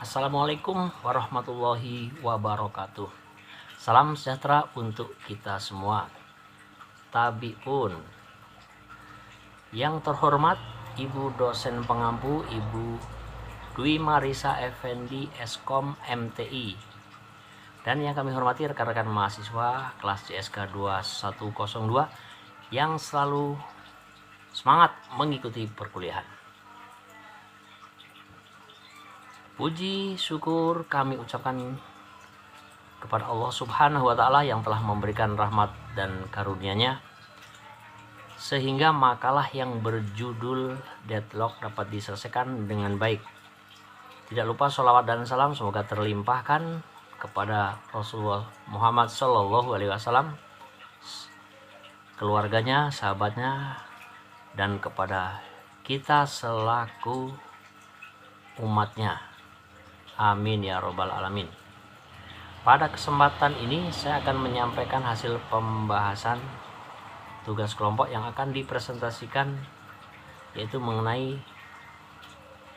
Assalamualaikum warahmatullahi wabarakatuh. Salam sejahtera untuk kita semua. Tabiun. Yang terhormat Ibu dosen pengampu Ibu Dwi Marisa Effendi Eskom MTI. Dan yang kami hormati rekan-rekan mahasiswa kelas CSK 2102 yang selalu semangat mengikuti perkuliahan. Puji syukur kami ucapkan kepada Allah Subhanahu wa Ta'ala yang telah memberikan rahmat dan karunia-Nya sehingga makalah yang berjudul Deadlock dapat diselesaikan dengan baik. Tidak lupa sholawat dan salam semoga terlimpahkan kepada Rasulullah Muhammad SAW, keluarganya, sahabatnya, dan kepada kita selaku umatnya. Amin ya robbal alamin. Pada kesempatan ini saya akan menyampaikan hasil pembahasan tugas kelompok yang akan dipresentasikan, yaitu mengenai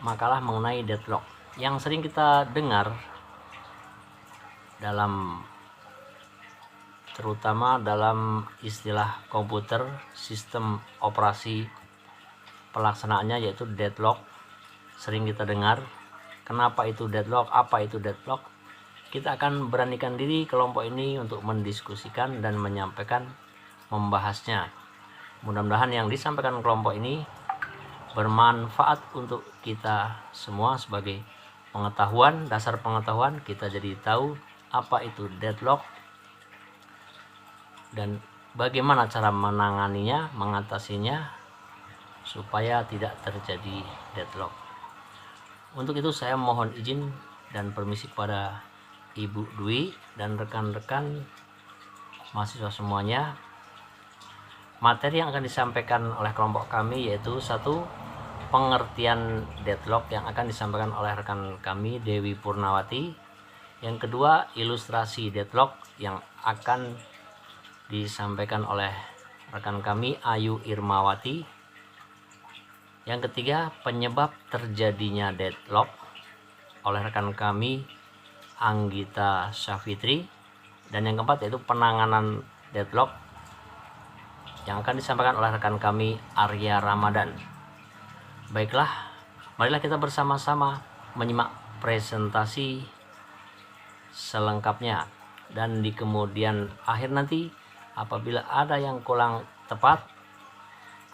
makalah mengenai deadlock yang sering kita dengar terutama dalam istilah komputer, sistem operasi pelaksanaannya yaitu deadlock. Sering kita dengar. Kenapa itu deadlock? Apa itu deadlock? Kita akan beranikan diri kelompok ini untuk mendiskusikan dan menyampaikan, membahasnya. Mudah-mudahan yang disampaikan kelompok ini bermanfaat untuk kita semua sebagai pengetahuan, dasar pengetahuan. Kita jadi tahu apa itu deadlock dan bagaimana cara menanganinya, mengatasinya supaya tidak terjadi deadlock. Untuk itu saya mohon izin dan permisi kepada Ibu Dwi dan rekan-rekan mahasiswa semuanya. Materi yang akan disampaikan oleh kelompok kami yaitu satu, pengertian deadlock yang akan disampaikan oleh rekan kami Dewi Purnawati. Yang kedua, ilustrasi deadlock yang akan disampaikan oleh rekan kami Ayu Irmawati. Yang ketiga, penyebab terjadinya deadlock oleh rekan kami Anggita Syafitri. Dan yang keempat yaitu penanganan deadlock yang akan disampaikan oleh rekan kami Arya Ramadan. Baiklah, marilah kita bersama-sama menyimak presentasi selengkapnya, dan di kemudian akhir nanti apabila ada yang kurang tepat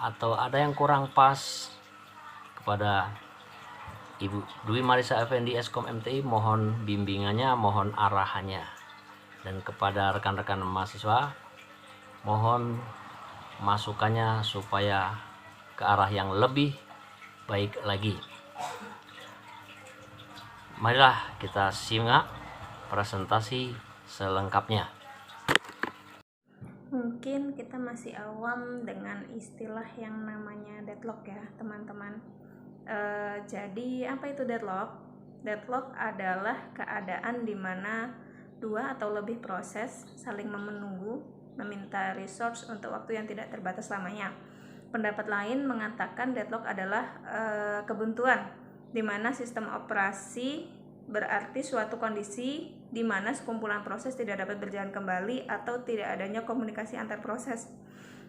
atau ada yang kurang pas, kepada Ibu Dwi Marisa Effendi Eskom MTI mohon bimbingannya, mohon arahannya. Dan kepada rekan-rekan mahasiswa mohon masukannya supaya ke arah yang lebih baik lagi. Marilah kita simak presentasi selengkapnya. Mungkin kita masih awam dengan istilah yang namanya deadlock ya teman-teman. Jadi apa itu deadlock? Deadlock adalah keadaan di mana dua atau lebih proses saling menunggu, meminta resource untuk waktu yang tidak terbatas lamanya. Pendapat lain mengatakan deadlock adalah kebuntuan, di mana sistem operasi berarti suatu kondisi di mana sekumpulan proses tidak dapat berjalan kembali atau tidak adanya komunikasi antar proses.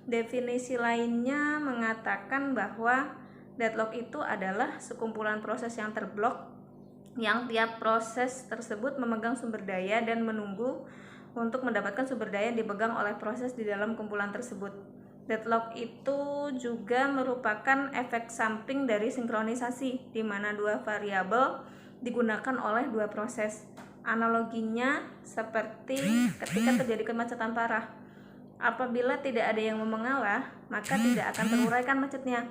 Definisi lainnya mengatakan bahwa deadlock itu adalah sekumpulan proses yang terblok, yang tiap proses tersebut memegang sumber daya dan menunggu untuk mendapatkan sumber daya yang dipegang oleh proses di dalam kumpulan tersebut. Deadlock itu juga merupakan efek samping dari sinkronisasi, di mana dua variabel digunakan oleh dua proses. Analoginya seperti ketika terjadi kemacetan parah. Apabila tidak ada yang mau mengalah, maka tidak akan teruraikan macetnya.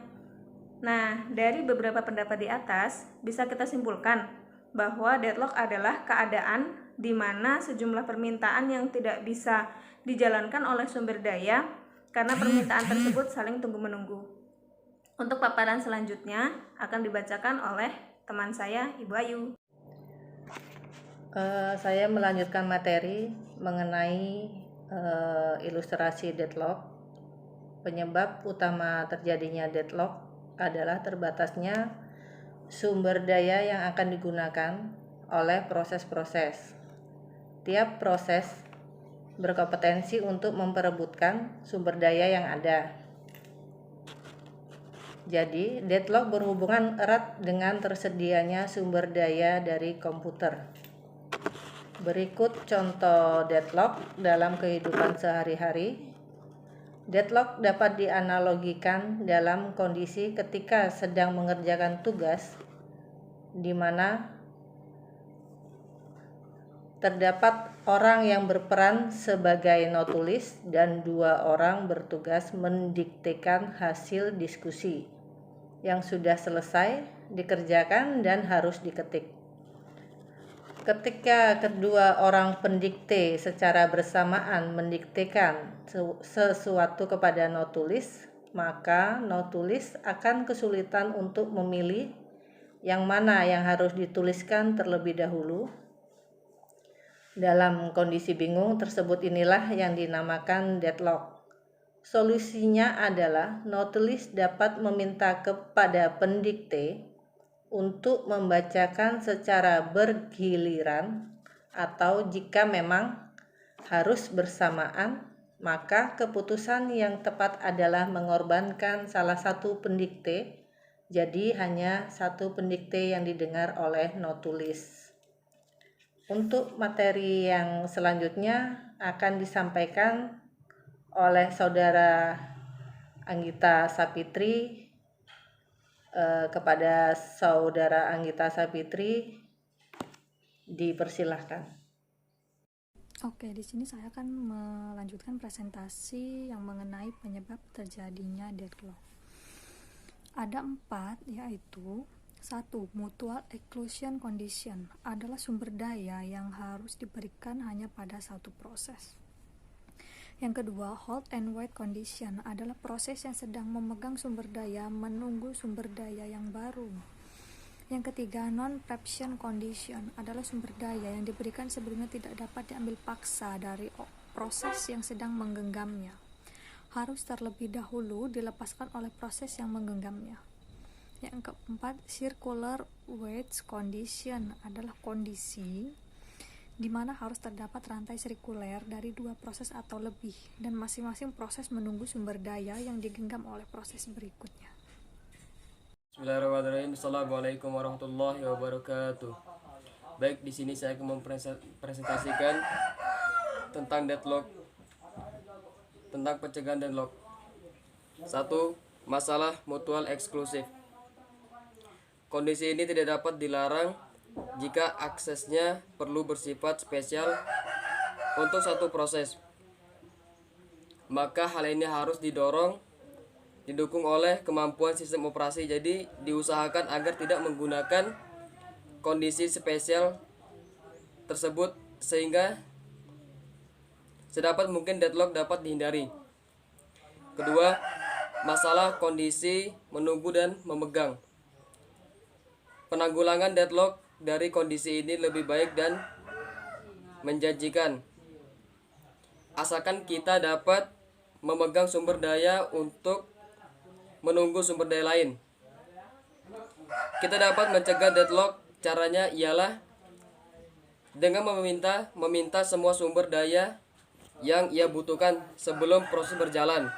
Nah, dari beberapa pendapat di atas, bisa kita simpulkan bahwa deadlock adalah keadaan di mana sejumlah permintaan yang tidak bisa dijalankan oleh sumber daya karena permintaan tersebut saling tunggu-menunggu. Untuk paparan selanjutnya akan dibacakan oleh teman saya, Ibu Ayu. Saya melanjutkan materi mengenai ilustrasi deadlock. Penyebab utama terjadinya deadlock adalah terbatasnya sumber daya yang akan digunakan oleh proses-proses. Tiap proses berkompetensi untuk memperebutkan sumber daya yang ada. Jadi, deadlock berhubungan erat dengan tersedianya sumber daya dari komputer. Berikut contoh deadlock dalam kehidupan sehari-hari. Deadlock dapat dianalogikan dalam kondisi ketika sedang mengerjakan tugas di mana terdapat orang yang berperan sebagai notulis dan 2 orang bertugas mendiktekan hasil diskusi yang sudah selesai dikerjakan dan harus diketik. Ketika kedua orang pendikte secara bersamaan mendiktekan sesuatu kepada notulis, maka notulis akan kesulitan untuk memilih yang mana yang harus dituliskan terlebih dahulu. Dalam kondisi bingung tersebut inilah yang dinamakan deadlock. Solusinya adalah notulis dapat meminta kepada pendikte untuk membacakan secara bergiliran, atau jika memang harus bersamaan, maka keputusan yang tepat adalah mengorbankan salah satu pendikte, jadi hanya satu pendikte yang didengar oleh notulis. Untuk materi yang selanjutnya akan disampaikan oleh Saudara Anggita Sapitri. Kepada Saudara Anggita Sapitri dipersilahkan. Oke, di sini saya akan melanjutkan presentasi yang mengenai penyebab terjadinya deadlock. Ada 4, yaitu 1. Mutual exclusion condition adalah sumber daya yang harus diberikan hanya pada satu proses. Yang kedua, hold and wait condition adalah proses yang sedang memegang sumber daya menunggu sumber daya yang baru. Yang ketiga, non-preemption condition adalah sumber daya yang diberikan sebelumnya tidak dapat diambil paksa dari proses yang sedang menggenggamnya. Harus terlebih dahulu dilepaskan oleh proses yang menggenggamnya. Yang keempat, circular wait condition adalah kondisi di mana harus terdapat rantai sirkuler dari 2 proses atau lebih, dan masing-masing proses menunggu sumber daya yang digenggam oleh proses berikutnya. Bismillahirrahmanirrahim. Assalamualaikum warahmatullahi wabarakatuh. Baik, di sini saya akan mempresentasikan tentang deadlock, tentang pencegahan deadlock. 1. Masalah mutual eksklusif. Kondisi ini tidak dapat dilarang jika aksesnya perlu bersifat spesial untuk satu proses. Maka hal ini harus didukung oleh kemampuan sistem operasi. Jadi diusahakan agar tidak menggunakan kondisi spesial tersebut sehingga sedapat mungkin deadlock dapat dihindari. Kedua, masalah kondisi menunggu dan memegang. Penanggulangan deadlock dari kondisi ini lebih baik dan menjanjikan, asalkan kita dapat memegang sumber daya untuk menunggu sumber daya lain. Kita dapat mencegah deadlock. Caranya ialah dengan meminta semua sumber daya yang ia butuhkan sebelum proses berjalan.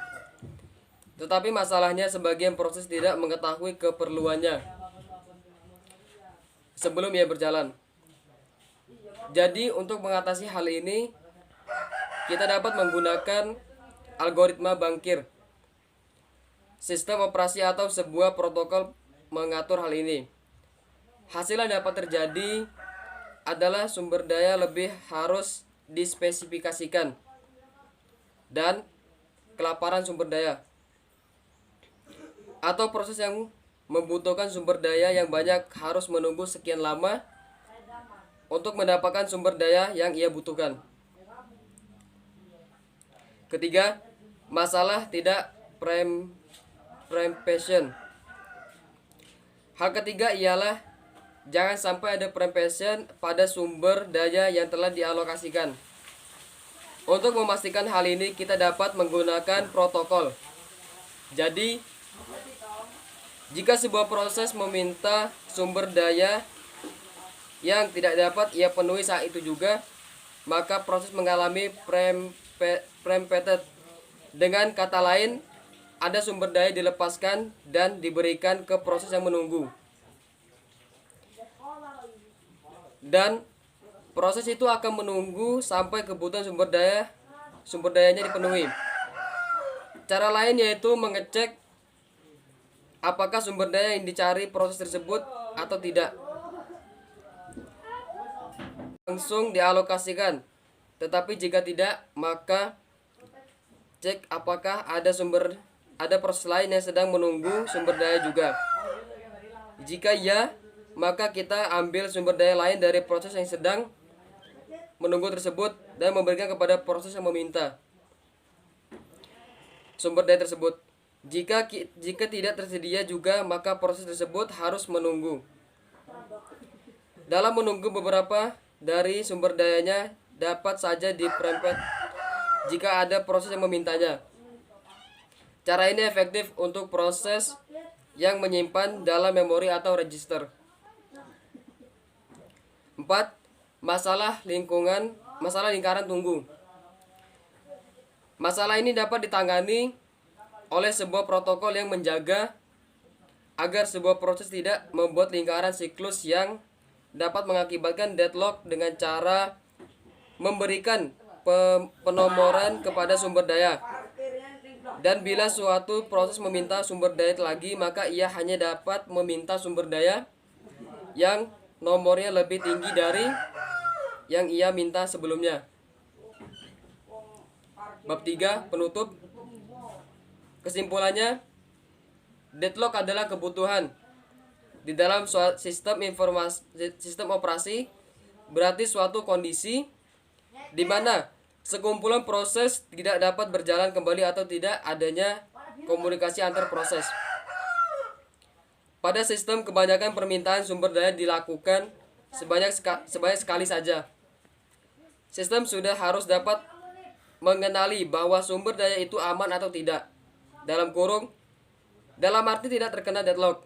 Tetapi masalahnya sebagian proses tidak mengetahui keperluannya sebelum ia berjalan. Jadi untuk mengatasi hal ini, kita dapat menggunakan algoritma Bankir. Sistem operasi atau sebuah protokol mengatur hal ini. Hasil yang dapat terjadi adalah sumber daya lebih harus dispesifikasikan dan kelaparan sumber daya, atau proses yang membutuhkan sumber daya yang banyak harus menunggu sekian lama untuk mendapatkan sumber daya yang ia butuhkan. Ketiga, masalah tidak preemption. Hal ketiga ialah jangan sampai ada preemption pada sumber daya yang telah dialokasikan. Untuk memastikan hal ini, kita dapat menggunakan protokol. Jadi jika sebuah proses meminta sumber daya yang tidak dapat ia penuhi saat itu juga, maka proses mengalami preempted. Dengan kata lain, ada sumber daya dilepaskan dan diberikan ke proses yang menunggu. Dan proses itu akan menunggu sampai kebutuhan sumber dayanya dipenuhi. Cara lain yaitu mengecek apakah sumber daya yang dicari proses tersebut atau tidak. Langsung dialokasikan. Tetapi jika tidak, maka cek apakah ada proses lain yang sedang menunggu sumber daya juga. Jika ya, maka kita ambil sumber daya lain dari proses yang sedang menunggu tersebut dan memberikan kepada proses yang meminta sumber daya tersebut. Jika tidak tersedia juga, maka proses tersebut harus menunggu. Dalam menunggu, beberapa dari sumber dayanya dapat saja diperempet jika ada proses yang memintanya. Cara ini efektif untuk proses yang menyimpan dalam memori atau register. 4. Masalah lingkaran tunggu. Masalah ini dapat ditangani oleh sebuah protokol yang menjaga agar sebuah proses tidak membuat lingkaran siklus yang dapat mengakibatkan deadlock dengan cara memberikan penomoran kepada sumber daya. Dan bila suatu proses meminta sumber daya lagi, maka ia hanya dapat meminta sumber daya yang nomornya lebih tinggi dari yang ia minta sebelumnya. Bab 3, penutup. Kesimpulannya, deadlock adalah kebutuhan di dalam sistem operasi, berarti suatu kondisi di mana sekumpulan proses tidak dapat berjalan kembali atau tidak adanya komunikasi antar proses. Pada sistem, kebanyakan permintaan sumber daya dilakukan sebanyak sekali saja. Sistem sudah harus dapat mengenali bahwa sumber daya itu aman atau tidak. Dalam arti tidak terkena deadlock.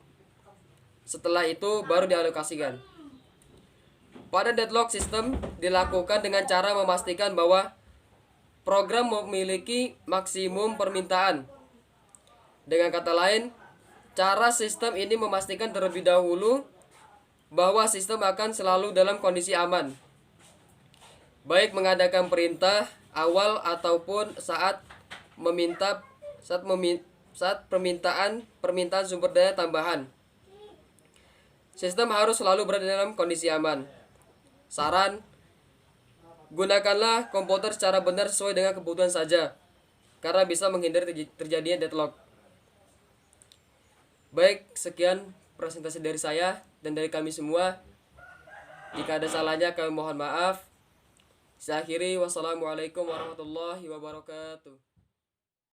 Setelah itu baru dialokasikan. Pada deadlock, sistem dilakukan dengan cara memastikan bahwa program memiliki maksimum permintaan. Dengan kata lain, cara sistem ini memastikan terlebih dahulu bahwa sistem akan selalu dalam kondisi aman, baik mengadakan perintah awal ataupun saat permintaan sumber daya tambahan. Sistem harus selalu berada dalam kondisi aman. Saran, gunakanlah komputer secara benar sesuai dengan kebutuhan saja, karena bisa menghindari terjadinya deadlock. Baik, sekian presentasi dari saya dan dari kami semua. Jika ada salahnya kami mohon maaf. Saya akhiri, wassalamualaikum warahmatullahi wabarakatuh.